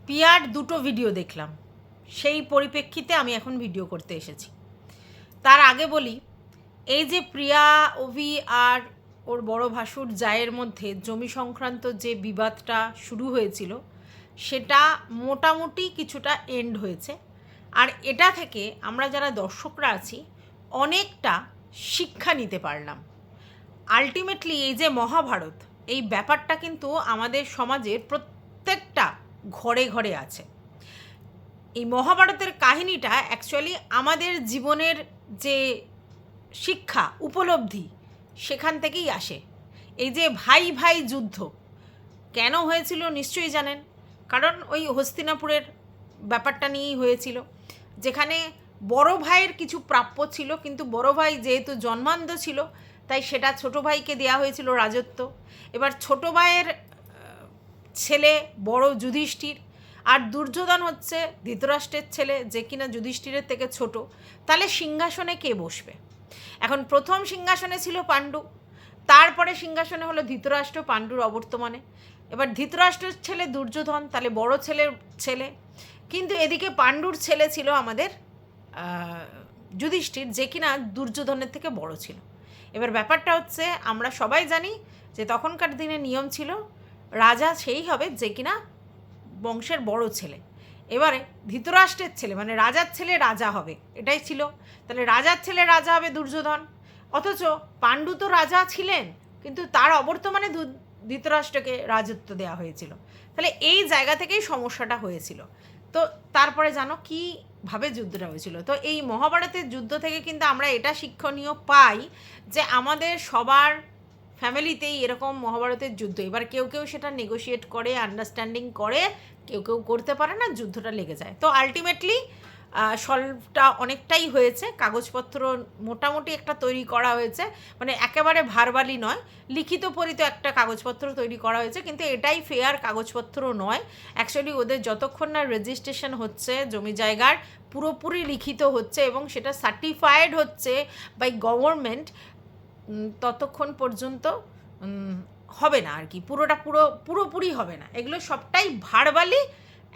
Peer দুটো video দেখলাম, সেই পরিপ্রেক্ষিতে আমি এখন ভিডিও করতে এসেছি। তার আগে বলি, এই যে প্রিয়া, অভি আর ওর বড় ভাসুর জায়ের মধ্যে জমি সংক্রান্ত যে বিবাদটা শুরু হয়েছিল, সেটা মোটামুটি কিছুটা এন্ড হয়েছে। আর এটা থেকে আমরা যারা দর্শকরা আছি অনেকটা শিক্ষা নিতে পারলাম। আলটিমেটলি এই যে মহাভারত, এই ব্যাপারটা কিন্তু আমাদের সমাজের প্রত্যেকটা ঘরে ঘরে আছে। এই মহাভারতের কাহিনীটা অ্যাকচুয়ালি আমাদের জীবনের যে শিক্ষা উপলব্ধি সেখান থেকেই আসে। এই যে ভাই ভাই যুদ্ধ কেন হয়েছিল নিশ্চয়ই জানেন, কারণ ওই হস্তিনাপুরের ব্যাপারটা নিয়েই হয়েছিল, যেখানে বড় ভাইয়ের কিছু প্রাপ্য ছিল, কিন্তু বড় ভাই যেহেতু জন্মান্ধ ছিল তাই সেটা ছোট ভাইকে দেওয়া হয়েছিল রাজত্ব। এবার ছোট ভাইয়ের ছেলে বড় যুধিষ্ঠির, আর দুর্যোধন হচ্ছে ধৃতরাষ্ট্রের ছেলে, যে কিনা যুধিষ্ঠিরের থেকে ছোট। তাহলে সিংহাসনে কে বসবে? এখন প্রথম সিংহাসনে ছিল পাণ্ডু, তারপরে সিংহাসনে হলো ধৃতরাষ্ট্র পাণ্ডুর অবর্তমানে। এবার ধৃতরাষ্ট্রের ছেলে দুর্যোধন, তাহলে বড় ছেলের ছেলে, কিন্তু এদিকে পাণ্ডুর ছেলে ছিল আমাদের যুধিষ্ঠির, যে কিনা দুর্যোধনের থেকে বড় ছিল। এবার ব্যাপারটা হচ্ছে, আমরা সবাই জানি যে তখনকার দিনে নিয়ম ছিল রাজা সেই হবে যে কিনা বংশের বড় ছেলে। এবারে ধৃতরাষ্ট্রের ছেলে মানে রাজার ছেলে রাজা হবে, এটাই ছিল। তাহলে রাজার ছেলে রাজা হবে দুর্যোধন, অথচ পাণ্ডু তো রাজা ছিলেন, কিন্তু তার অবর্তমানে ধৃতরাষ্ট্রকে রাজত্ব দেওয়া হয়েছিল। তাহলে এই জায়গা থেকেই সমস্যাটা হয়েছিল। তো তারপরে জানো কীভাবে যুদ্ধটা হয়েছিল। তো এই মহাভারতের যুদ্ধ থেকে কিন্তু আমরা এটা শিক্ষণীয় পাই যে আমাদের সবার ফ্যামিলিতেই এরকম মহাভারতের যুদ্ধ, এবার কেউ কেউ সেটা নেগোশিয়েট করে, আন্ডারস্ট্যান্ডিং করে, কেউ কেউ করতে পারে না, যুদ্ধটা লেগে যায়। তো আলটিমেটলি সলভটা অনেকটাই হয়েছে, কাগজপত্র মোটামুটি একটা তৈরি করা হয়েছে, মানে একেবারে ভারবালি নয়, লিখিত পরিত একটা কাগজপত্র তৈরি করা হয়েছে, কিন্তু এটাই ফেয়ার কাগজপত্র নয়। অ্যাকচুয়ালি ওদের যতক্ষণ না রেজিস্ট্রেশন হচ্ছে জমি জায়গার, পুরোপুরি লিখিত হচ্ছে এবং সেটা সার্টিফাইড হচ্ছে বাই গভর্নমেন্ট, ততক্ষণ পর্যন্ত হবে না আর কি, পুরোপুরি হবে না। এগুলো সবটাই ভারবালি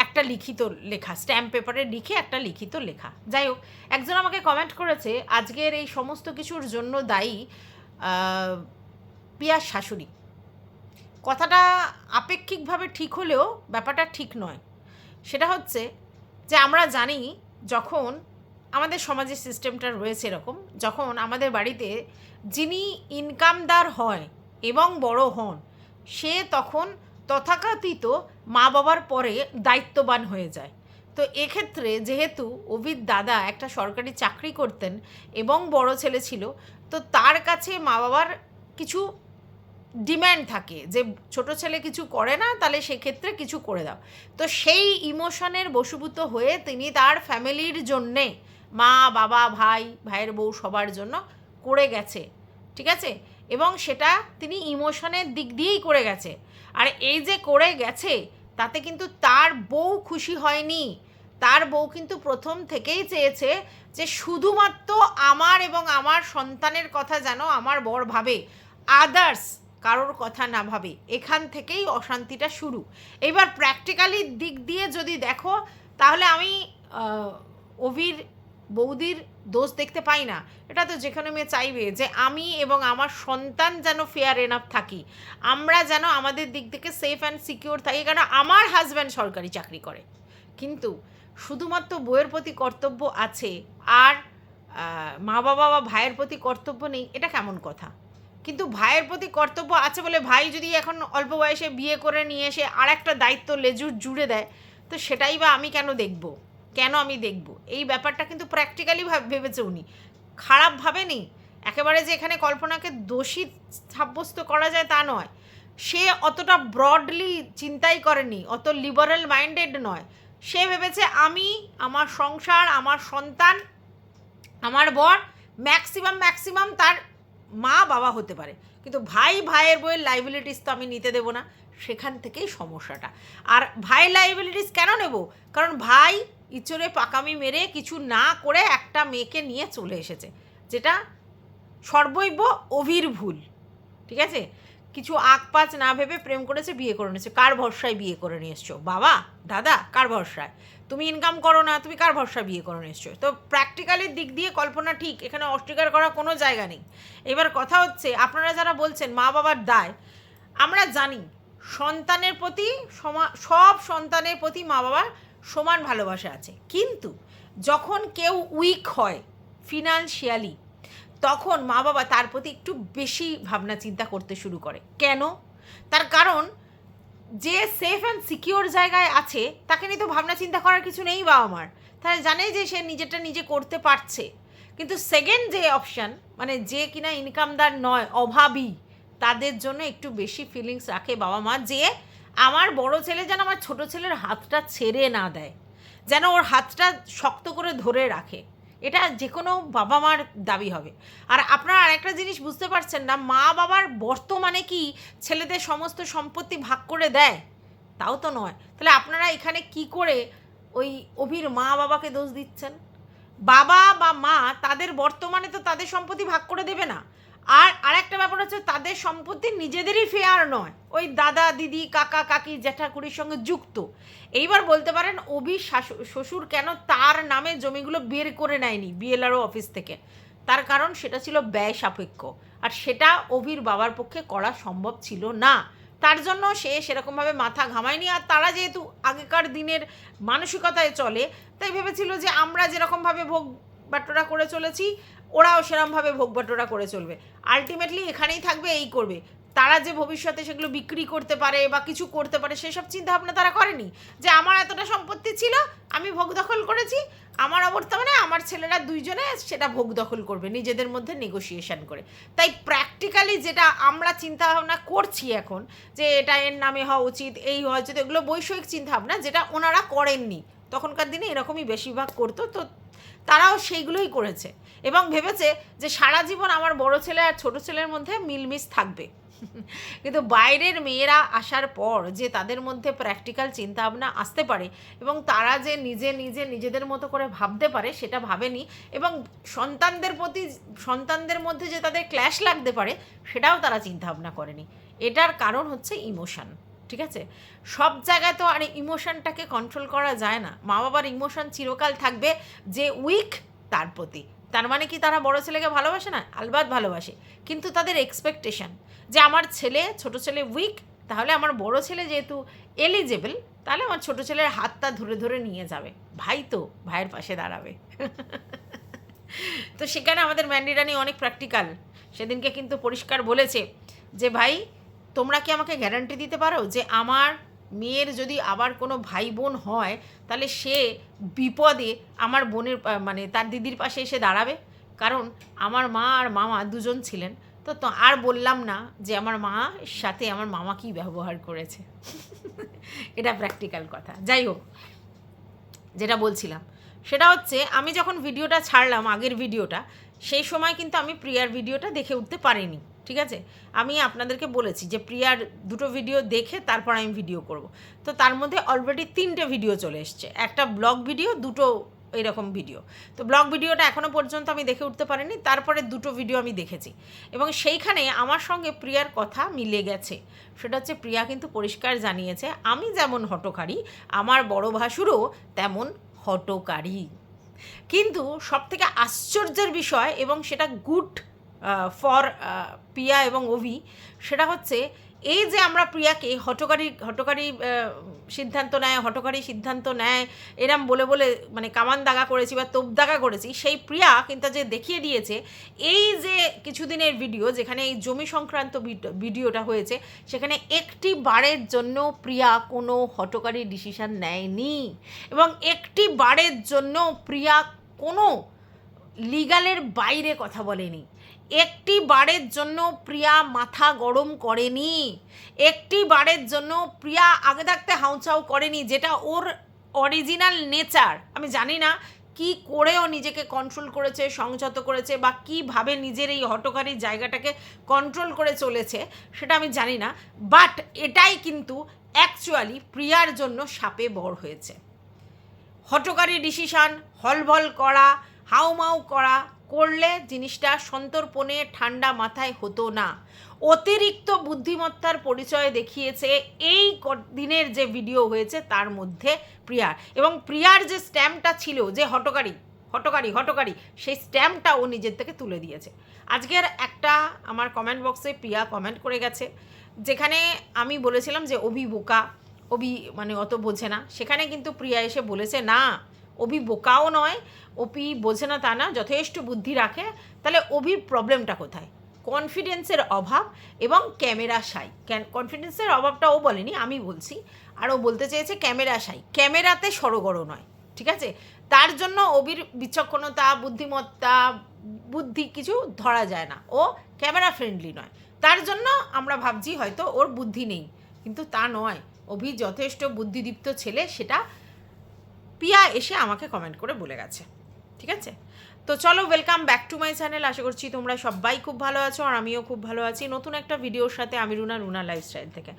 একটা লিখিত লেখা, স্ট্যাম্প পেপারে লিখে একটা লিখিত লেখা। যাই হোক, একজন আমাকে কমেন্ট করেছে আজকের এই সমস্ত কিছুর জন্য দায়ী পিয়ার শাশুড়ি। কথাটা আপেক্ষিকভাবে ঠিক হলেও ব্যাপারটা ঠিক নয়। সেটা হচ্ছে যে আমরা জানি যখন আমাদের সমাজের সিস্টেমটা রয়েছে এরকম, যখন আমাদের বাড়িতে যিনি ইনকামদার হয় এবং বড় হন, সে তখন তথাকথিত মা বাবার পরে দায়িত্ববান হয়ে যায়। তো এক্ষেত্রে যেহেতু অভির দাদা একটা সরকারি চাকরি করতেন এবং বড় ছেলে ছিল, তো তার কাছে মা বাবার কিছু ডিম্যান্ড থাকে যে ছোট ছেলে কিছু করে না, তাহলে সেক্ষেত্রে কিছু করে দাও। তো সেই ইমোশনের বশীভূত হয়ে তিনি তার ফ্যামিলির জন্যে, মা বাবা ভাই ভাইয়ের বউ সবার জন্য করে গেছে, ঠিক আছে, এবং সেটা তিনি ইমোশনের দিক দিয়েই করে গেছে। আর এই যে করে গেছে তাতে কিন্তু তার বউ খুশি হয়নি। তার বউ কিন্তু প্রথম থেকেই চেয়েছে যে শুধুমাত্র আমার এবং আমার সন্তানের কথা যেন আমার বর ভাবে, আদার্স কারোর কথা না ভাবে। এখান থেকেই অশান্তিটা শুরু। এবার প্র্যাকটিক্যালি দিক দিয়ে যদি দেখো, তাহলে আমি অভির বৌদির দোষ দেখতে পাই না। এটা তো যেখানে মেয়ে চাইবে যে আমি এবং আমার সন্তান যেন ফেয়ার এনাফ থাকি, আমরা যেন আমাদের দিক থেকে সেফ অ্যান্ড সিকিউর থাকি, কারণ আমার হাজব্যান্ড সরকারি চাকরি করে। কিন্তু শুধুমাত্র বউয়ের প্রতি কর্তব্য আছে আর মা বাবা বা ভাইয়ের প্রতি কর্তব্য নেই, এটা কেমন কথা? কিন্তু ভাইয়ের প্রতি কর্তব্য আছে বলে ভাই যদি এখন অল্প বয়সে বিয়ে করে নিয়ে এসে আর একটা দায়িত্ব লেজুর জুড়ে দেয়, তো সেটাই বা আমি কেন দেখব? আমি দেখব? এই ব্যাপারটা কিন্তু প্র্যাকটিক্যালি ভেবেছে উনি, খারাপ ভাবেনি। একেবারে যে এখানে কল্পনাকে দোষী সাব্যস্ত করা যায় তা নয়। সে অতটা ব্রডলি চিন্তাই করেনি, অত লিবারেল মাইন্ডেড নয়। সে ভেবেছে আমি, আমার সংসার, আমার সন্তান, আমার বর, ম্যাক্সিমাম তার মা বাবা হতে পারে, কিন্তু ভাইয়ের বইয়ের লাইবিলিটিস তো আমি নিতে দেবো না। সেখান থেকেই সমস্যাটা। আর ভাই লাইবিলিটিস কেন নেব? কারণ ভাই ইচড়ে পাকামি মেরে কিছু না করে একটা মেয়েকে নিয়ে চলে এসেছে, যেটা সর্বৈব অভির ভুল, ঠিক আছে। কিছু পাচ না ভেবে প্রেম করেছে, বিয়ে করে নিয়েছে। কার ভরসায় বিয়ে করে নিয়ে এসছো? বাবা দাদা কার ভরসায়? তুমি ইনকাম করো না, তুমি কার ভরসায় বিয়ে করে নিয়ে এসছো? তো প্র্যাকটিক্যালের দিক দিয়ে কল্পনা ঠিক, এখানে অস্বীকার করার কোনো জায়গা নেই। এবার কথা হচ্ছে, আপনারা যারা বলছেন মা বাবার দায়, আমরা জানি সন্তানের প্রতি সব সন্তানের প্রতি মা বাবার সমান ভালোবাসা আছে, কিন্তু যখন কেউ উইক হয় ফিনান্সিয়ালি, তখন মা বাবা তার প্রতি একটু বেশি ভাবনা চিন্তা করতে শুরু করে। কেন? তার কারণ যে সেফ অ্যান্ড সিকিওর জায়গায় আছে তাকে নিয়ে তো ভাবনা চিন্তা করার কিছু নেই বাবা মার, তাহলে জানে যে সে নিজেরটা নিজে করতে পারছে। কিন্তু সেকেন্ড যে অপশান, মানে যে কিনা ইনকামদার নয়, অভাবী, তাদের জন্য একটু বেশি ফিলিংস রাখে বাবা মা, যে আমার বড় ছেলে যেন আমার ছোট ছেলের হাতটা ছেড়ে না দেয়, যেন ওর হাতটা শক্ত করে ধরে রাখে। এটা যে কোনো বাবা মার দাবি হবে। আর আপনারা আরেকটা জিনিস বুঝতে পারছেন না, মা বাবার বর্তমানে কি ছেলেদের সমস্ত সম্পত্তি ভাগ করে দেয়? তাও তো নয়। তাহলে আপনারা এখানে কি করে ওই অভির মা বাবাকে দোষ দিচ্ছেন? বাবা বা মা তাদের বর্তমানে তো তাদের সম্পত্তি ভাগ করে দেবে না। আর আরেকটা ব্যাপার হচ্ছে, তাদের সম্পত্তি নিজেদেরই ফেয়ার নয়, ওই দাদা দিদি কাকা কাকি জ্যাঠাকুড়ির সঙ্গে যুক্ত। এইবার বলতে পারেন অভির শ্বশুর কেন তার নামে জমিগুলো বের করে নেয়নি বিএলআরও অফিস থেকে? তার কারণ সেটা ছিল ব্যয় সাপেক্ষ, আর সেটা অভির বাবার পক্ষে করা সম্ভব ছিল না। তার জন্য সে সেরকমভাবে মাথা ঘামায়নি। আর তারা যেহেতু আগেকার দিনের মানসিকতায় চলে, তাই ভেবেছিল যে আমরা যেরকমভাবে ভোগ বাটোরা করে চলেছি ওরাও সেরকমভাবে ভোগ বাটোরা করে চলবে, আলটিমেটলি এখানেই থাকবে, এই করবে। তারা যে ভবিষ্যতে সেগুলো বিক্রি করতে পারে বা কিছু করতে পারে সেসব চিন্তাভাবনা তারা করেনি, যে আমার এতটা সম্পত্তি ছিল, আমি ভোগ দখল করেছি, আমার অবর্তমানে আমার ছেলেরা দুইজনে সেটা ভোগ দখল করবে নিজেদের মধ্যে নেগোসিয়েশন করে। তাই প্র্যাকটিক্যালি যেটা আমরা চিন্তাভাবনা করছি এখন, যে এটা এর নামে হওয়া উচিত, এই হওয়া উচিত, এগুলো বৈষয়িক চিন্তাভাবনা, যেটা ওনারা করেননি। তখনকার দিনে এরকমই বেশিরভাগ করতো, তো তারাও সেইগুলোই করেছে এবং ভেবেছে যে সারা জীবন আমার বড় ছেলে আর ছোট ছেলের মধ্যে মিলমিশ থাকবে। কিন্তু বাইরের মেয়েরা আসার পর যে তাদের মধ্যে প্র্যাকটিক্যাল চিন্তাভাবনা আসতে পারে এবং তারা যে নিজেদের মতো করে ভাবতে পারে, সেটা ভাবেনি। এবং সন্তানদের মধ্যে যে তাদের ক্ল্যাশ লাগতে পারে, সেটাও তারা চিন্তাভাবনা করেনি। এটার কারণ হচ্ছে ইমোশান। ঠিক আছে, সব জায়গায় তো আর ইমোশনটাকে কন্ট্রোল করা যায় না। মা বাবার ইমোশন চিরকাল থাকবে যে উইক তার প্রতি। তার মানে কি তারা বড় ছেলেকে ভালোবাসে না? আলবাত ভালোবাসে, কিন্তু তাদের এক্সপেকটেশন যে আমার ছোট ছেলে উইক, তাহলে আমার বড় ছেলে যেহেতু এলিজেবল, তাহলে আমার ছোট ছেলের হাতটা ধরে ধরে নিয়ে যাবে, ভাই তো ভাইয়ের পাশে দাঁড়াবে। তো সেখানে আমাদের ম্যান্ডি রানী অনেক প্র্যাকটিক্যাল। সেদিনকে কিন্তু পরিষ্কার বলেছে যে ভাই, তোমরা কি আমাকে গ্যারান্টি দিতে পারো যে আমার মেয়ের যদি আবার কোনো ভাই বোন হয়, তাহলে সে বিপদে আমার বোনের মানে তার দিদির পাশে এসে দাঁড়াবে? কারণ আমার মা আর মামা দুজন ছিলেন। তো আর বললাম না যে আমার মার সাথে আমার মামা কী ব্যবহার করেছে। এটা প্র্যাকটিক্যাল কথা। যাই হোক, যেটা বলছিলাম সেটা হচ্ছে, আমি যখন ভিডিওটা ছাড়লাম, আগের ভিডিওটা, সেই সময় কিন্তু আমি প্রিয়ার ভিডিওটা দেখে উঠতে পারিনি। ঠিক আছে, আমি আপনাদেরকে বলেছি যে প্রিয়ার দুটো ভিডিও দেখে তারপর আমি ভিডিও করব। তো তার মধ্যে অলরেডি 3টে ভিডিও চলে এসছে, একটা ব্লগ ভিডিও, দুটো এইরকম ভিডিও। তো ব্লগ ভিডিওটা এখনও পর্যন্ত আমি দেখে উঠতে পারিনি, তারপরে দুটো ভিডিও আমি দেখেছি এবং সেইখানে আমার সঙ্গে প্রিয়ার কথা মিলে গেছে। সেটা হচ্ছে, প্রিয়া কিন্তু পরিষ্কার জানিয়েছে আমি যেমন হঠকারী, আমার বড় ভাসুরও তেমন হঠকারী। কিন্তু সবথেকে আশ্চর্যের বিষয়, এবং সেটা গুড ফর প্রিয়া এবং অভি, সেটা হচ্ছে এই যে আমরা প্রিয়াকে হঠকারী সিদ্ধান্ত নেয় এরম বলে মানে কামান দাগা করেছি বা তোপ দাগা করেছি, সেই প্রিয়া কিন্তু যে দেখিয়ে দিয়েছে, এই যে কিছুদিনের ভিডিও যেখানে এই জমি সংক্রান্ত ভিডিওটা হয়েছে, সেখানে একটি বারের জন্য প্রিয়া কোনো হঠকারী ডিসিশন নেয়নি এবং একটি বারের জন্য প্রিয়া কোনো লিগালের বাইরে কথা বলেনি, একটি বারের জন্য প্রিয়া মাথা গরম করেনি, একটি বারের জন্য প্রিয়া আগে থাকতে হাউচাউ করেনি, যেটা ওর অরিজিনাল নেচার। আমি জানি না কি করেও নিজেকে কন্ট্রোল করেছে, সংযত করেছে, বা কীভাবে নিজের এই হঠকারী জায়গাটাকে কন্ট্রোল করে চলেছে সেটা আমি জানি না, বাট এটাই কিন্তু অ্যাকচুয়ালি প্রিয়ার জন্য শাপে বর হয়েছে। হঠকারী ডিসিশান, হলভল করা, হাউমাউ করলে জিনিসটা সন্তর্পণে ঠান্ডা মাথায় হতো না। অতিরিক্ত বুদ্ধিমত্তার পরিচয় দেখিয়েছে এই দিনের যে ভিডিও হয়েছে তার মধ্যে প্রিয়ার, এবং প্রিয়ার যে স্ট্যাম্পটা ছিল যে হটকারী হটকারী হটকারী, সেই স্ট্যাম্পটা ও নিজের থেকে তুলে দিয়েছে। আজকের একটা আমার কমেন্ট বক্সে প্রিয়া কমেন্ট করে গেছে, যেখানে আমি বলেছিলাম যে অভি বোকা, অভি মানে অত বোঝে না, সেখানে কিন্তু প্রিয়া এসে বলেছে না, অভি বোকাও নয়, অভি বোঝে না তা না, যথেষ্ট বুদ্ধি রাখে। তাহলে অভির প্রবলেমটা কোথায়? কনফিডেন্সের অভাব এবং ক্যামেরা শাই। কনফিডেন্সের অভাবটা ও বলেনি, আমি বলছি। আর ও বলতে চেয়েছে ক্যামেরা শাই, ক্যামেরাতে সড়গড় নয়, ঠিক আছে? তার জন্য অভির বিচক্ষণতা, বুদ্ধিমত্তা, বুদ্ধি কিছু ধরা যায় না, ও ক্যামেরা ফ্রেন্ডলি নয়, তার জন্য আমরা ভাবছি হয়তো ওর বুদ্ধি নেই, কিন্তু তা নয়, অভি যথেষ্ট বুদ্ধিদীপ্ত ছেলে, সেটা প্রিয়া এসে আমাকে কমেন্ট করে বলে গেছে, ঠিক আছে? তো চলো, welcome back to my channel. আশা করছি তোমরা সবাই খুব ভালো আছো, আর আমিও খুব ভালো আছি। নতুন একটা ভিডিওর সাথে আমি রুনা লাইফস্টাইল থেকে।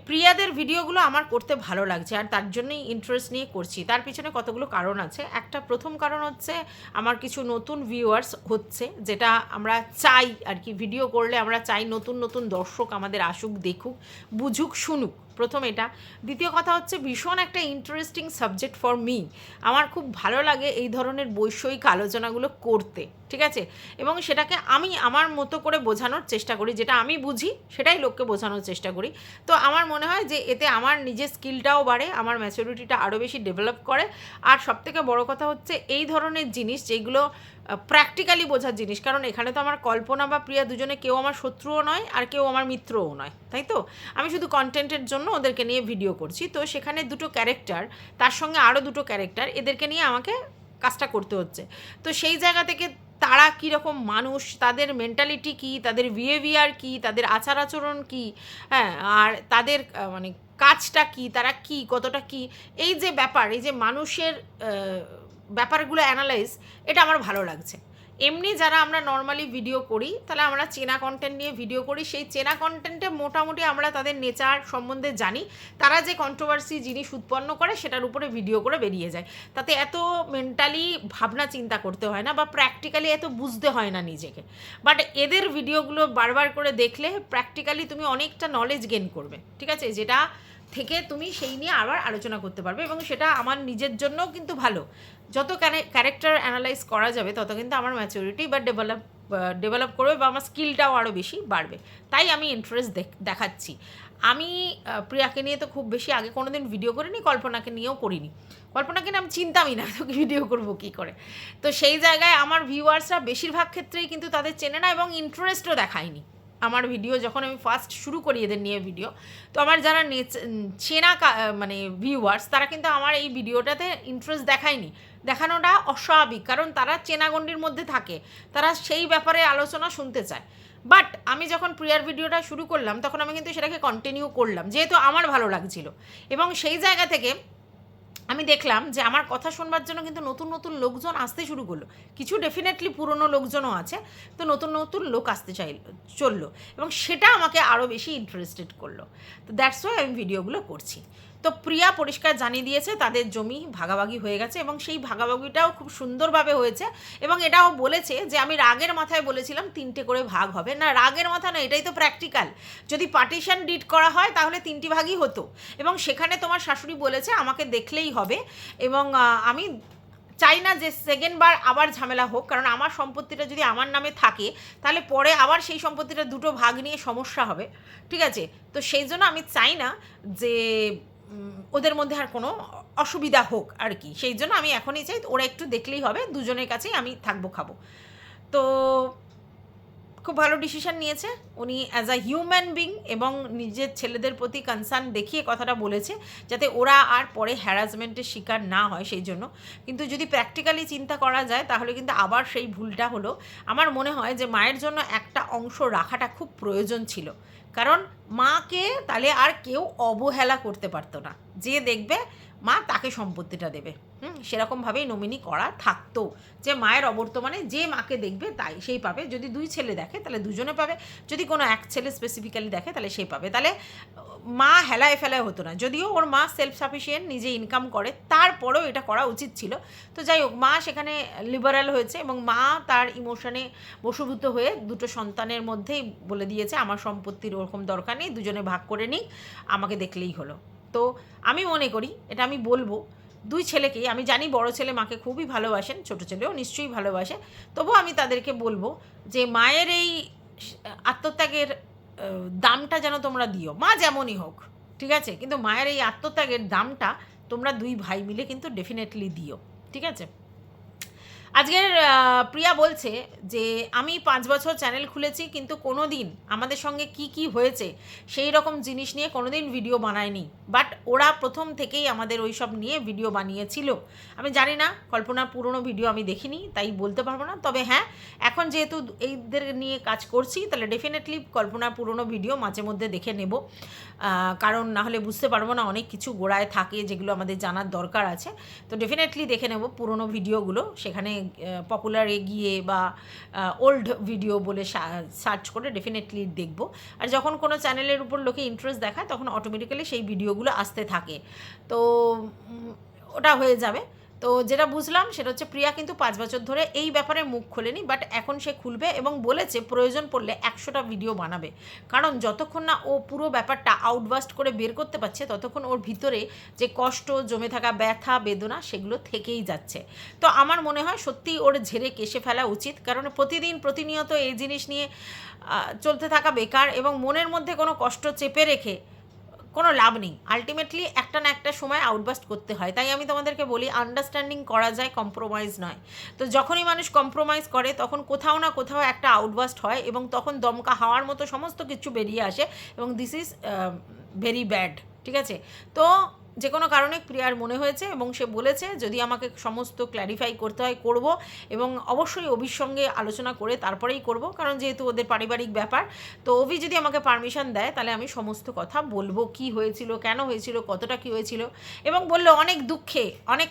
প্রিয়াদের ভিডিওগুলো আমার করতে ভালো লাগছে, আর তার জন্যই ইন্টারেস্ট নিয়ে করছি। তার পিছনে কতগুলো কারণ আছে। একটা প্রথম কারণ হচ্ছে আমার কিছু নতুন ভিউয়ার্স হচ্ছে, যেটা আমরা চাই আর কি, ভিডিও করলে আমরা চাই নতুন নতুন দর্শক আমাদের আসুক, দেখুক, বুঝুক, শুনুক, প্রথম এটা। দ্বিতীয় কথা হচ্ছে ভীষণ একটা ইন্টারেস্টিং সাবজেক্ট ফর মি, আমার খুব ভালো লাগে এই ধরনের বৈষয়িক আলোচনাগুলো করতে, ঠিক আছে? এবং সেটাকে আমি আমার মতো করে বোঝানোর চেষ্টা করি, যেটা আমি বুঝি সেটাই লোককে বোঝানোর চেষ্টা করি। তো আমার মনে হয় যে এতে আমার নিজের স্কিলটাও বাড়ে, আমার ম্যাচুরিটিটা আরও বেশি ডেভেলপ করে। আর সবথেকে বড় কথা হচ্ছে এই ধরনের জিনিস যেগুলো প্র্যাকটিক্যালি বোঝার জিনিস, কারণ এখানে তো আমার কল্পনা বা প্রিয়া দুজনে কেউ আমার শত্রুও নয় আর কেউ আমার মিত্রও নয়, তাই তো? আমি শুধু কন্টেন্টের জন্য ওদেরকে নিয়ে ভিডিও করছি। তো সেখানে দুটো ক্যারেক্টার, তার সঙ্গে আরও দুটো ক্যারেক্টার, এদেরকে নিয়ে আমাকে কাজটা করতে হচ্ছে। তো সেই জায়গা থেকে তারা কীরকম মানুষ, তাদের মেন্টালিটি কী, তাদের বিহেভিয়ার কী, তাদের আচার আচরণ কী, হ্যাঁ, আর তাদের মানে কাজটা কী, তারা কী, কতটা কী, এই যে ব্যাপার, এই যে মানুষের ব্যাপারগুলো অ্যানালাইজ, এটা আমার ভালো লাগছে। এমনি যারা আমরা নর্মালি ভিডিও করি, তাহলে আমরা চেনা কন্টেন্ট নিয়ে ভিডিও করি, সেই চেনা কন্টেন্টে মোটামুটি আমরা তাদের নেচার সম্বন্ধে জানি, তারা যে কন্ট্রোভার্সি জিনিস উৎপন্ন করে সেটার উপরে ভিডিও করে বেরিয়ে যায়। তাতে এত মেন্টালি ভাবনা চিন্তা করতে হয় না, বা প্র্যাকটিক্যালি এত বুঝতে হয় না নিজেকে। বাট এদের ভিডিওগুলো বারবার করে দেখলে প্র্যাকটিক্যালি তুমি অনেকটা নলেজ গেইন করবে, ঠিক আছে? যেটা থেকে তুমি সেই নিয়ে আবার আলোচনা করতে পারবে, এবং সেটা আমার নিজের জন্যও কিন্তু ভালো। যত ক্যারেক্টার অ্যানালাইজ করা যাবে তত কিন্তু আমার ম্যাচুরিটি বা ডেভেলপ করবে, বা আমার স্কিলটাও আরও বেশি বাড়বে। তাই আমি ইন্টারেস্ট দেখাচ্ছি। আমি প্রিয়াকে নিয়ে তো খুব বেশি আগে কোনো দিন ভিডিও করিনি, কল্পনাকে নিয়েও করিনি। কল্পনাকে নিয়ে আমি চিন্তামই না তো ভিডিও করবো কী করে। তো সেই জায়গায় আমার ভিউয়ার্সরা বেশিরভাগ ক্ষেত্রেই কিন্তু তাদের চেনে না এবং ইন্টারেস্টও দেখায়নি আমার ভিডিও। যখন আমি ফার্স্ট শুরু করি এদের নিয়ে ভিডিও, তো আমার যারা চেনা মানে ভিউয়ার্স, তারা কিন্তু আমার এই ভিডিওটাতে ইন্টারেস্ট দেখায়নি। দেখানোটা অস্বাভাবিক, কারণ তারা চেনাগণ্ডির মধ্যে থাকে, তারা সেই ব্যাপারে আলোচনা শুনতে চায়। বাট আমি যখন প্রিয়ার ভিডিওটা শুরু করলাম, তখন আমি কিন্তু সেটাকে কন্টিনিউ করলাম, যেহেতু আমার ভালো লাগছিল। এবং সেই জায়গা থেকে আমি দেখলাম যে আমার কথা শুনবার জন্য কিন্তু নতুন নতুন লোকজন আসতে শুরু করলো। কিছু ডেফিনেটলি পুরনো লোকজনও আছে, তো নতুন নতুন লোক আসতে চললো, এবং সেটা আমাকে আরও বেশি ইন্টারেস্টেড করলো। তো দ্যাটস ওয়াই আমি ভিডিওগুলো করছি। তো প্রিয়া পরিষ্কার জানিয়ে দিয়েছে তাদের জমি ভাগাভাগি হয়ে গেছে, এবং সেই ভাগাভাগিটাও খুব সুন্দরভাবে হয়েছে। এবং এটাও বলেছে যে আমি রাগের মাথায় বলেছিলাম 3টে করে ভাগ হবে না, রাগের মাথা না, এটাই তো প্র্যাকটিক্যাল। যদি পার্টিশন ডিড করা হয় তাহলে 3টি ভাগই হতো, এবং সেখানে তোমার শাশুড়ি বলেছে আমাকে দেখলেই হবে, এবং আমি চাই না যে সেকেন্ডবার আবার ঝামেলা হোক, কারণ আমার সম্পত্তিটা যদি আমার নামে থাকে তাহলে পরে আবার সেই সম্পত্তিটা 2টো ভাগ নিয়ে সমস্যা হবে, ঠিক আছে? তো সেই জন্য আমি চাই না যে ওদের মধ্যে আর কোনো অসুবিধা হোক আর কি। সেই জন্য আমি এখনই চাই ওরা একটু দেখলেই হবে, দুজনের কাছেই আমি থাকবো, খাবো। তো খুব ভালো ডিসিশন নিয়েছে উনি অ্যাজ আ হিউম্যান বিং, এবং নিজের ছেলেদের প্রতি কনসার্ন দেখিয়ে কথাটা বলেছে, যাতে ওরা আর পরে হ্যারাসমেন্টের শিকার না হয় সেই জন্য। কিন্তু যদি প্র্যাকটিক্যালি চিন্তা করা যায় তাহলে কিন্তু আবার সেই ভুলটা হলো। আমার মনে হয় যে মায়ের জন্য একটা অংশ রাখাটা খুব প্রয়োজন ছিল, কারণ মাকে তাহলে আর কেউ অবহেলা করতে পারতো না, যে দেখবে মা তাকে সম্পত্তিটা দেবে, সেরকমভাবেই নমিনি করা থাকতো, যে মায়ের অবর্তমানে যে মাকে দেখবে তাই সেই পাবে। যদি 2 ছেলে দেখে তাহলে দুজনে পাবে, যদি কোনো এক ছেলে স্পেসিফিক্যালি দেখে তাহলে সেই পাবে। তাহলে মা হেলায় ফেলায় হতো না, যদিও ওর মা সেলফ সাফিসিয়েন্ট, নিজে ইনকাম করে, তারপরেও এটা করা উচিত ছিল। তো যাই হোক, মা সেখানে লিবারাল হয়েছে এবং মা তার ইমোশনে বশীভূত হয়ে দুটো সন্তানের মধ্যেই বলে দিয়েছে আমার সম্পত্তির ওরকম দরকার নেই, দুজনে ভাগ করে নিই, আমাকে দেখলেই হলো। তো আমি মনে করি, এটা আমি বলবো, দুই ছেলেকেই, আমি জানি বড় ছেলে মাকে খুবই ভালোবাসেন, ছোটো ছেলেও নিশ্চয়ই ভালোবাসে, তবুও আমি তাদেরকে বলবো যে মায়ের এই আত্মত্যাগের দামটা যেন তোমরা দিও, মা যেমনই হোক, ঠিক আছে, কিন্তু মায়ের এই আত্মত্যাগের দামটা তোমরা দুই ভাই মিলে কিন্তু ডেফিনেটলি দিও, ঠিক আছে। আজকের প্রিয়া বলছে যে আমি 5 বছর চ্যানেল খুলেছি, কিন্তু কোনো দিন আমাদের সঙ্গে কি কি হয়েছে সেই রকম জিনিস নিয়ে কোনো দিন ভিডিও বানায়নি, বাট ওরা প্রথম থেকেই আমাদের ওই সব নিয়ে ভিডিও বানিয়েছিল। আমি জানি না, কল্পনার পুরনো ভিডিও আমি দেখিনি, তাই বলতে পারবো না, তবে হ্যাঁ, এখন যেহেতু এইদের নিয়ে কাজ করছি, তাহলে ডেফিনেটলি কল্পনার পুরনো ভিডিও মাঝে মধ্যে দেখে নেব, কারণ নাহলে বুঝতে পারবো না, অনেক কিছু গোড়ায় থাকে যেগুলো আমাদের জানার দরকার আছে। তো ডেফিনেটলি দেখে নেব পুরনো ভিডিওগুলো, সেখানে পপুলারে গিয়ে বা ওল্ড ভিডিও বলে সার্চ করে ডেফিনেটলি দেখব। আর যখন কোনো চ্যানেলের উপর লোকে ইন্টারেস্ট দেখায়, তখন অটোমেটিক্যালি সেই ভিডিওগুলো আসতে থাকে, তো ওটা হয়ে যাবে। তো যেটা বুঝলাম সেটা হচ্ছে প্রিয়া কিন্তু 5 বছর ধরে এই ব্যাপারে মুখ খোলেনি, বাট এখন সে খুলবে এবং বলেছে প্রয়োজন পড়লে 100টা ভিডিও বানাবে, কারণ যতক্ষণ না ও পুরো ব্যাপারটা আউটবাস্ট করে বের করতে পারছে, ততক্ষণ ওর ভিতরে যে কষ্ট, জমে থাকা ব্যথা বেদনা, সেগুলো থেকেই যাচ্ছে। তো আমার মনে হয় সত্যিই ওর ঝেড়ে কেশে ফেলা উচিত, কারণ প্রতিনিয়ত এই জিনিস নিয়ে চলতে থাকা বেকার, এবং মনের মধ্যে কোনো কষ্ট চেপে রেখে কোনো লাভ নেই। আলটিমেটলি একটা না একটা সময় আউটবাস্ট করতে হয়। তাই আমি তোমাদেরকে বলি, আন্ডারস্ট্যান্ডিং করা যায়, কম্প্রোমাইজ নয়। তো যখনই মানুষ কম্প্রোমাইজ করে, তখন কোথাও না কোথাও একটা আউটবাস্ট হয়, এবং তখন দমকা হাওয়ার মতো সমস্ত কিছু বেরিয়ে আসে, এবং দিস ইজ ভেরি ব্যাড, ঠিক আছে। তো যে কোনো কারণে প্রিয়ার মনে হয়েছে, এবং সে বলেছে যদি আমাকে সমস্ত ক্ল্যারিফাই করতে হয় করব, এবং অবশ্যই অভির সঙ্গে আলোচনা করে তারপরেই করব, কারণ যেহেতু ওদের পারিবারিক ব্যাপার। তো অভি যদি আমাকে পারমিশন দেয়, তাহলে আমি সমস্ত কথা বলবো, কি হয়েছিল, কেন হয়েছিল, কতটা কী হয়েছিল, এবং বললো অনেক দুঃখে, অনেক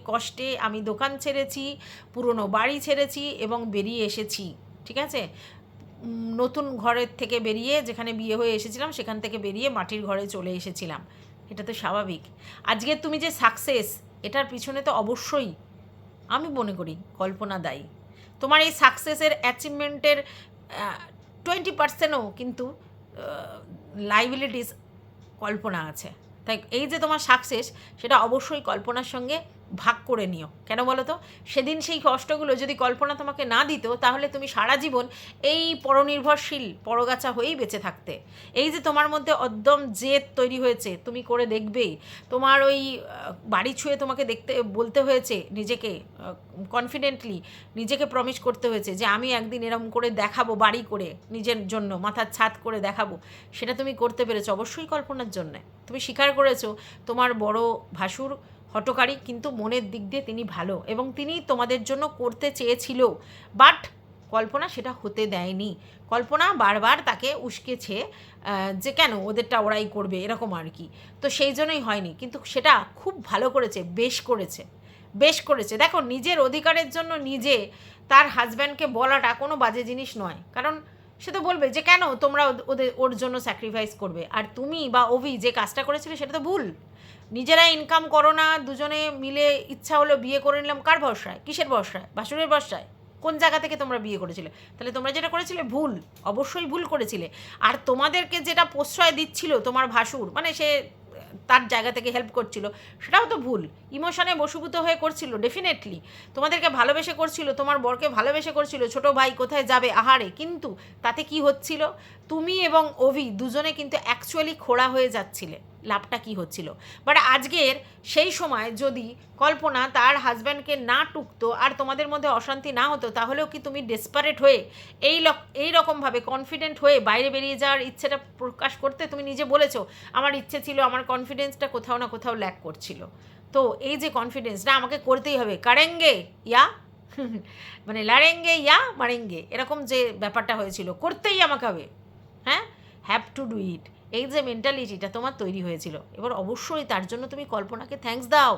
কষ্টে আমি দোকান ছেড়েছি, পুরনো বাড়ি ছেড়েছি এবং বেরিয়ে এসেছি, ঠিক আছে। নতুন ঘরের থেকে বেরিয়ে, যেখানে বিয়ে হয়ে এসেছিলাম সেখান থেকে বেরিয়ে মাটির ঘরে চলে এসেছিলাম, এটা তো স্বাভাবিক। আজকে তুমি যে সাকসেস, এটার পিছনে তো অবশ্যই আমি মনে করি কল্পনা দায়ী। তোমার এই সাকসেসের অ্যাচিভমেন্টের 20%ও কিন্তু লাইবিলিটিস কল্পনা আছে। তাই এই যে তোমার সাকসেস, সেটা অবশ্যই কল্পনার সঙ্গে ভাগ করে নিও। কেন বলো তো? সেদিন সেই কষ্টগুলো যদি কল্পনা তোমাকে না দিত, তাহলে তুমি সারা জীবন এই পরনির্ভরশীল পরগাছা হয়েই বেঁচে থাকতে। এই যে তোমার মধ্যে অদ্যম জেদ তৈরি হয়েছে, তুমি করে দেখবেই, তোমার ওই বাড়ি ছুঁয়ে তোমাকে বলতে হয়েছে নিজেকে, কনফিডেন্টলি নিজেকে প্রমিস করতে হয়েছে যে আমি একদিন এরকম করে দেখাবো, বাড়ি করে নিজের জন্য মাথার ছাদ করে দেখাবো, সেটা তুমি করতে পেরেছো অবশ্যই কল্পনার জন্যে। তুমি স্বীকার করেছো তোমার বড় ভাসুর হঠকারী, কিন্তু মনের দিক দিয়ে তিনি ভালো, এবং তিনি তোমাদের জন্য করতে চেয়েছিল, বাট কল্পনা সেটা হতে দেয়নি। কল্পনা বারবার তাকে উস্কেছে যে কেন ওদেরটা ওরাই করবে, এরকম আর কি। তো সেই জন্যই হয়নি, কিন্তু সেটা খুব ভালো করেছে, বেশ করেছে। দেখো, নিজের অধিকারের জন্য নিজে তার হাজব্যান্ডকে বলাটা কোনো বাজে জিনিস নয়, কারণ সে তো বলবে যে কেন তোমরা ওর জন্য স্যাক্রিফাইস করবে। আর তুমি বা অভি যে কাজটা করেছিলে সেটা তো ভুল। নিজেরা ইনকাম করো না, দুজনে মিলে ইচ্ছা হলো বিয়ে করে নিলাম, কার ভরসায়, কিসের ভরসায়, ভাসুরের ভরসায়? কোন জায়গা থেকে তোমরা বিয়ে করেছিলে? তাহলে তোমরা যেটা করেছিলে ভুল, অবশ্যই ভুল করেছিলে। আর তোমাদেরকে যেটা প্রশ্রয় দিচ্ছিল তোমার ভাসুর, মানে সে তার জায়গা থেকে হেল্প করছিল, সেটাও তো ভুল। ইমোশনে বশীভূত হয়ে করছিল, ডেফিনেটলি তোমাদেরকে ভালোবেসে করছিল, তোমার বরকে ভালোবেসে করছিল, ছোট ভাই কোথায় যাবে আহারে, কিন্তু তাতে কি হচ্ছিল? তুমি এবং অভি দুজনে কিন্তু অ্যাকচুয়ালি খোড়া হয়ে যাচ্ছিলে, লাভটা কি হচ্ছিল? বাট আজকের সেই সময় যদি কল্পনা তার হাজব্যান্ডকে না টুকতো আর তোমাদের মধ্যে অশান্তি না হতো, তাহলেও কি তুমি ডেসপারেট হয়ে এই রকমভাবে কনফিডেন্ট হয়ে বাইরে বেরিয়ে যাওয়ার ইচ্ছেটা প্রকাশ করতে? তুমি নিজে বলেছো আমার ইচ্ছে ছিল, আমার কনফিডেন্সটা কোথাও না কোথাও ল্যাক করছিল। তো এই যে কনফিডেন্সটা আমাকে করতেই হবে, কারেঙ্গে ইয়া মানে লড়েঙ্গে ইয়া মারেঙ্গে, এরকম যে ব্যাপারটা হয়েছিল, করতেই আমাকে হবে, হ্যাঁ, হ্যাভ টু ডু ইট। এই যে মেন্টালিটিটা তোমার তৈরি হয়েছিল, এবার অবশ্যই তার জন্য তুমি কল্পনাকে থ্যাঙ্কস দাও।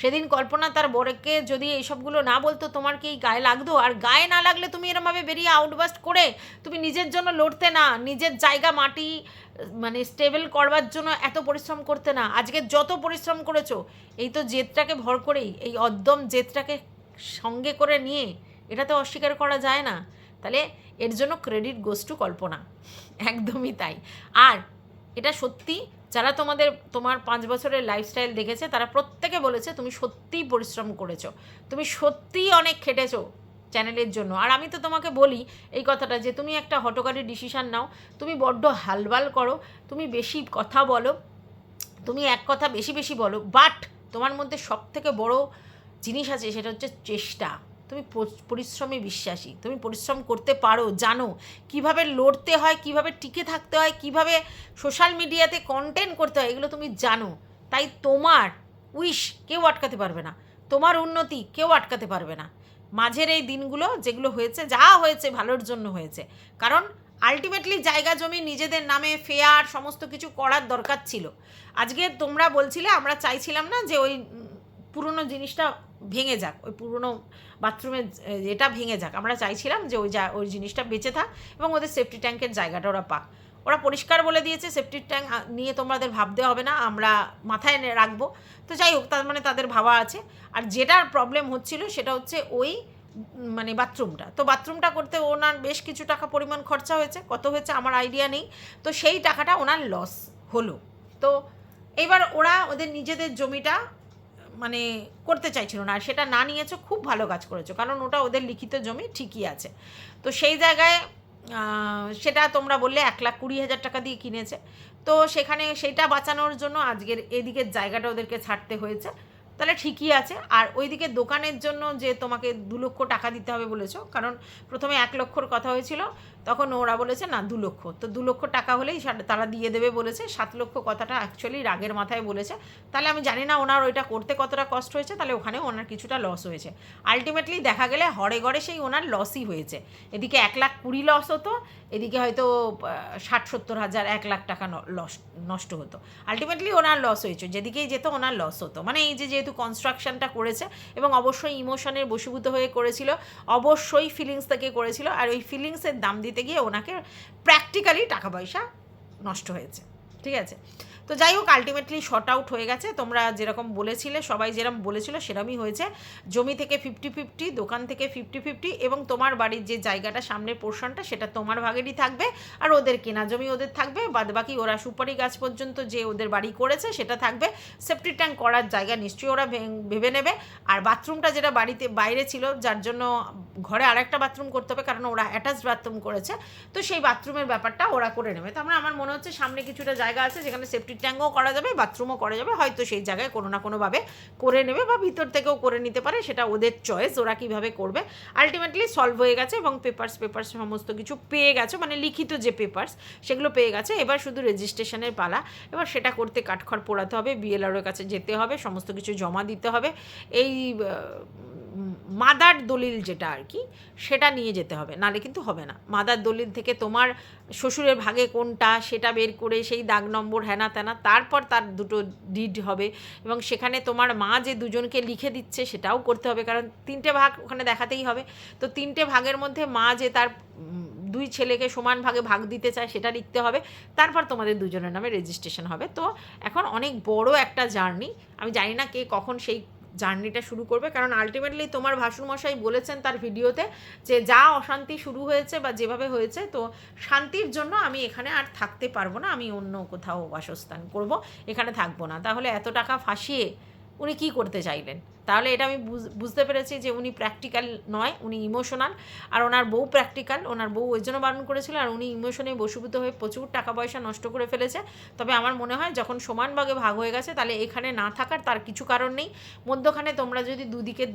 সেদিন কল্পনা তার বরকে যদি এইসবগুলো না বলতো, তোমার কি গায়ে লাগতো? আর গায়ে না লাগলে তুমি এরমভাবে বেরিয়ে আউটবাস্ট করে তুমি নিজের জন্য লড়তে না, নিজের জায়গা মাটি মানে স্টেবল করবার জন্য এত পরিশ্রম করতে না। আজকে যত পরিশ্রম করেছো, এই তো জেদটাকে ভর করেই, এই অদ্যম জেদটাকে সঙ্গে করে নিয়ে, এটা তো অস্বীকার করা যায় না। তাহলে এর জন্য ক্রেডিট গোস টু কল্পনা, একদমই তাই। আর এটা সত্যি, যারা তোমার 5 বছরের লাইফস্টাইল দেখেছে তারা প্রত্যেকে বলেছে তুমি সত্যিই পরিশ্রম করেছো, তুমি সত্যিই অনেক খেটেছো চ্যানেলের জন্য। আর আমি তো তোমাকে বলি এই কথাটা যে তুমি একটা হঠকারী ডিসিশান নাও, তুমি বড্ড হালবাল করো, তুমি বেশি কথা বলো, তুমি এক কথা বেশি বেশি বলো, বাট তোমার মধ্যে সবথেকে বড় জিনিস আছে, সেটা হচ্ছে চেষ্টা। তুমি পরিশ্রমে বিশ্বাসী, তুমি পরিশ্রম করতে পারো, জানো কিভাবে লড়তে হয়, কিভাবে টিকে থাকতে হয়, কিভাবে সোশ্যাল মিডিয়াতে কন্টেন্ট করতে হয়, এগুলো তুমি জানো। তাই তোমার উইশ কেউ আটকাতে পারবে না, তোমার উন্নতি কেউ আটকাতে পারবে না। মাঝের এই দিনগুলো যেগুলো হয়েছে, যা হয়েছে ভালোর জন্য হয়েছে, কারণ আলটিমেটলি জায়গা জমি নিজেদের নামে ফেয়ার সমস্ত কিছু করার দরকার ছিল। আজকে তোমরা বলছিলে আমরা চাইছিলাম না যে ওই পুরনো জিনিসটা ভেঙে যাক, ওই পুরনো বাথরুমের এটা ভেঙে যাক, আমরা চাইছিলাম যে ওই জিনিসটা বেঁচে থাক এবং ওদের সেফটি ট্যাঙ্কের জায়গাটা ওরা পাক। ওরা পরিষ্কার বলে দিয়েছে সেফটি ট্যাঙ্ক নিয়ে তোমাদের ভাবতে হবে না, আমরা মাথায় রাখবো। তো যাই হোক, তার মানে তাদের ভাবা আছে। আর যেটার প্রবলেম হচ্ছিল সেটা হচ্ছে ওই মানে বাথরুমটা, তো বাথরুমটা করতে ওনার বেশ কিছু টাকা পরিমাণ খরচা হয়েছে, কত হয়েছে আমার আইডিয়া নেই। তো সেই টাকাটা ওনার লস হলো। তো এবার ওরা ওদের নিজেদের জমিটা মানে করতে চাইছিল না, আর সেটা না নিয়েছো, খুব ভালো কাজ করেছো, কারণ ওটা ওদের লিখিত জমি ঠিকই আছে। তো সেই জায়গায় সেটা তোমরা বললে 1,20,000 টাকা দিয়ে কিনেছে, তো সেখানে সেটা বাঁচানোর জন্য আজকের এদিকের জায়গাটা ওদেরকে ছাড়তে হয়েছে। তাহলে ঠিকই আছে। আর ওইদিকে দোকানের জন্য যে তোমাকে 2 লক্ষ টাকা দিতে হবে বলেছো, কারণ প্রথমে 1 লক্ষর কথা হয়েছিল, তখন ওরা বলেছে না 2 লক্ষ, তো 2 লক্ষ টাকা হলেই তারা দিয়ে দেবে বলেছে। 7 লক্ষ কথাটা অ্যাকচুয়ালি রাগের মাথায় বলেছে। তাহলে আমি জানি না ওনার ওইটা করতে কতটা কষ্ট হয়েছে, তাহলে ওখানে ওনার কিছুটা লস হয়েছে। আলটিমেটলি দেখা গেলে হরে ঘরে সেই ওনার লসই হয়েছে। এদিকে 1,20,000 লস হতো, এদিকে হয়তো 60-70 হাজার 1 লাখ টাকা নষ্ট হতো। আলটিমেটলি ওনার লস হয়েছে, যেদিকেই যেত ওনার লস হতো। মানে এই যে যেহেতু কনস্ট্রাকশনটা করেছে এবং অবশ্যই ইমোশনের বশীভূত হয়ে করেছিল, অবশ্যই ফিলিংস থেকে করেছিল, আর ওই ফিলিংসের দাম দিতে গিয়ে ওনাকে প্র্যাকটিক্যালি টাকা পয়সা নষ্ট হয়েছে। ঠিক আছে, তো যাই হোক, আলটিমেটলি শর্ট আউট হয়ে গেছে। তোমরা যেরকম বলেছিলে, সবাই যেরকম বলেছিল সেরকমই হয়েছে। জমি থেকে 50-50, দোকান থেকে 50-50, এবং তোমার বাড়ির যে জায়গাটা সামনের পোর্শনটা সেটা তোমার ভাগেরই থাকবে, আর ওদের কেনা জমি ওদের থাকবে। বাদবাকি ওরা সুপারি গাছ পর্যন্ত যে ওদের বাড়ি করেছে সেটা থাকবে। সেফটি ট্যাঙ্ক করার জায়গা নিশ্চয়ই ওরা ভেবে নেবে। আর বাথরুমটা যেটা বাড়িতে বাইরে ছিল, যার জন্য ঘরে আরেকটা বাথরুম করতে হবে, কারণ ওরা অ্যাটাচড বাথরুম করেছে, তো সেই বাথরুমের ব্যাপারটা ওরা করে নেবে। তার মানে আমার মনে হচ্ছে সামনে কিছুটা জায়গা আছে যেখানে সেফটি ট্যাঙ্কও করা যাবে, বাথরুমও করা যাবে, হয়তো সেই জায়গায় কোনো না কোনোভাবে করে নেবে, বা ভিতর থেকেও করে নিতে পারে, সেটা ওদের চয়েস, ওরা কীভাবে করবে। আলটিমেটলি সলভ হয়ে গেছে এবং পেপারস সমস্ত কিছু পেয়ে গেছে, মানে লিখিত যে পেপারস সেগুলো পেয়ে গেছে। এবার শুধু রেজিস্ট্রেশনের পালা। এবার সেটা করতে কাঠখড় পোড়াতে হবে, বিএলআরওর কাছে যেতে হবে, সমস্ত কিছু জমা দিতে হবে। এই মাদার দলিল যেটা আর কি, সেটা নিয়ে যেতে হবে, নালে কিন্তু হবে না। মাদার দলিল থেকে তোমার শ্বশুরের ভাগে কোনটা সেটা বের করে সেই দাগ নম্বর হ্যানা ত্যানা, তারপর তার দুটো ডিড হবে, এবং সেখানে তোমার মা যে দুজনকে লিখে দিচ্ছে সেটাও করতে হবে, কারণ 3টে ভাগ ওখানে দেখাতেই হবে। তো 3টে ভাগের মধ্যে মা যে তার 2 ছেলেকে সমান ভাগে ভাগ দিতে চায় সেটা লিখতে হবে, তারপর তোমাদের দুজনের নামে রেজিস্ট্রেশন হবে। তো এখন অনেক বড় একটা জার্নি, আমি জানি না কে কখন সেই জার্নিটা শুরু করবে, কারণ আলটিমেটলি তোমার ভাসুরমশাই বলেছেন তার ভিডিওতে যে যা অশান্তি শুরু হয়েছে বা যেভাবে হয়েছে, তো শান্তির জন্য আমি এখানে আর থাকতে পারবো না, আমি অন্য কোথাও বাসস্থান করব, এখানে থাকবো না। তাহলে এত টাকা ফাঁসিয়ে উনি কি করতে চাইলেন? তাহলে এটা আমি বুঝতে পেরেছি যে উনি প্র্যাকটিক্যাল নয়, উনি ইমোশনাল। আর ওনার বউ প্র্যাকটিক্যাল, ওনার বউ ওই জন্য বারণ করেছিল, আর উনি ইমোশনে বশীভূত হয়ে প্রচুর টাকা পয়সা নষ্ট করে ফেলেছে। তবে আমার মনে হয় যখন সমান ভাগে ভাগ হয়ে গেছে, তাহলে এখানে না থাকার তার কিছু কারণ নেই। মধ্যখানে তোমরা যদি দুদিকে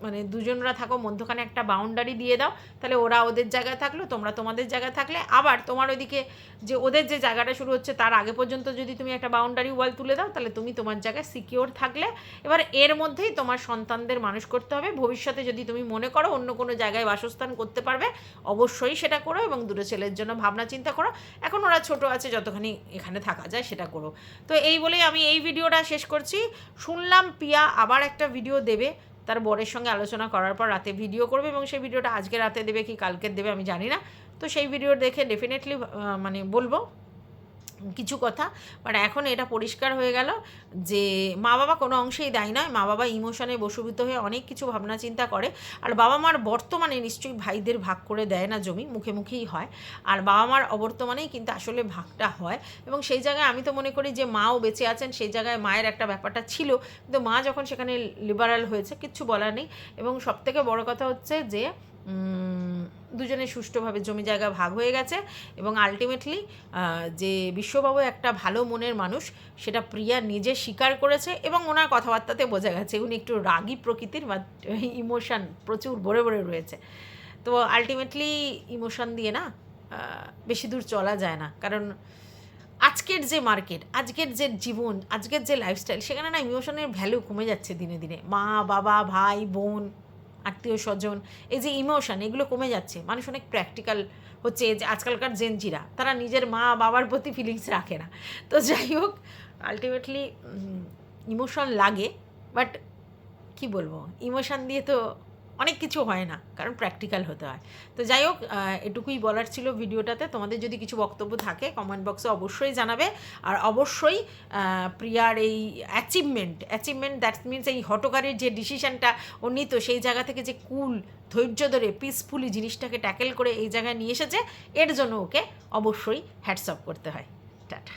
মানে দুজনরা থাকো, মধ্যখানে একটা বাউন্ডারি দিয়ে দাও, তাহলে ওরা ওদের জায়গায় থাকলো, তোমরা তোমাদের জায়গায় থাকলে। আবার তোমার ওইদিকে যে ওদের যে জায়গাটা শুরু হচ্ছে তার আগে পর্যন্ত যদি তুমি একটা বাউন্ডারি ওয়াল তুলে দাও, তাহলে তুমি তোমার জায়গায় সিকিওর থাকলে। এবার এর মধ্যেই তোমার সন্তানদের মানুষ করতে হবে। ভবিষ্যতে যদি তুমি মনে করো অন্য কোনো জায়গায় বাসস্থান করতে পারবে, অবশ্যই সেটা করো, এবং দুটো ছেলের জন্য ভাবনা চিন্তা করো। এখন ওরা ছোট আছে, যতখানি এখানে থাকা যায় সেটা করো। তো এই বলেই আমি এই ভিডিওটা শেষ করছি। শুনলাম পিয়া আবার একটা ভিডিও দেবে, তার বরের সঙ্গে আলোচনা করার পর রাতে ভিডিও করবে, এবং সেই ভিডিওটা আজকে রাতে দেবে কি কালকে দেবে আমি জানি না। তো সেই ভিডিও দেখে ডেফিনেটলি মানে বলবো কিছু কথা। বাট এখন এটা পরিষ্কার হয়ে গেল যে মা বাবা কোনো অংশেই দায়ী নয়। মা বাবা ইমোশনে বশীভূত হয়ে অনেক কিছু ভাবনা চিন্তা করে। আর বাবা মার বর্তমানে নিশ্চয়ই ভাইদের ভাগ করে দেয় না জমি, মুখে মুখেই হয়। আর বাবা মার অবর্তমানেই কিন্তু আসলে ভাগটা হয়। এবং সেই জায়গায় আমি তো মনে করি যে মাও বেঁচে আছেন, সেই জায়গায় মায়ের একটা ব্যাপারটা ছিল, কিন্তু মা যখন সেখানে লিবারাল হয়েছে কিচ্ছু বলার নেই। এবং সবথেকে বড় কথা হচ্ছে যে দুজনে সুষ্ঠুভাবে জমি জায়গা ভাগ হয়ে গেছে। এবং আলটিমেটলি যে বিশ্ববাবু একটা ভালো মনের মানুষ, সেটা প্রিয়া নিজে স্বীকার করেছে, এবং ওনার কথাবার্তাতে বোঝা গেছে উনি একটু রাগী প্রকৃতির, বা ইমোশান প্রচুর ভরে ভরে রয়েছে। তো আলটিমেটলি ইমোশান দিয়ে না বেশি দূর চলা যায় না। কারণ আজকের যে মার্কেট, আজকের যে জীবন, আজকের যে লাইফস্টাইল, সেখানে না ইমোশনের ভ্যালু কমে যাচ্ছে দিনে দিনে। মা বাবা ভাই বোন আত্মীয় স্বজন, এই যে ইমোশন, এগুলো কমে যাচ্ছে। মানুষ অনেক প্র্যাকটিক্যাল হচ্ছে। যে আজকালকার জেনজিরা, তারা নিজের মা বাবার প্রতি ফিলিংস রাখে না। তো যাই হোক, আলটিমেটলি ইমোশন লাগে, বাট কি বলবো, ইমোশন দিয়ে তো অনেক কিছু হয় না, কারণ প্র্যাকটিক্যাল হতে হয়। তো যাই হোক, এটুকুই বলার ছিল ভিডিওটাতে। তোমাদের যদি কিছু বক্তব্য থাকে কমেন্ট বক্সে অবশ্যই জানাবে। আর অবশ্যই প্রিয়ার এই অ্যাচিভমেন্ট দ্যাট মিনস এই হটকারের যে ডিসিশানটা ও নিত, সেই জায়গা থেকে যে কুল ধৈর্য ধরে পিসফুলি জিনিসটাকে ট্যাকেল করে এই জায়গায় নিয়ে এসেছে, এর জন্য ওকে অবশ্যই হ্যাটস অফ করতে হয়। টাটা।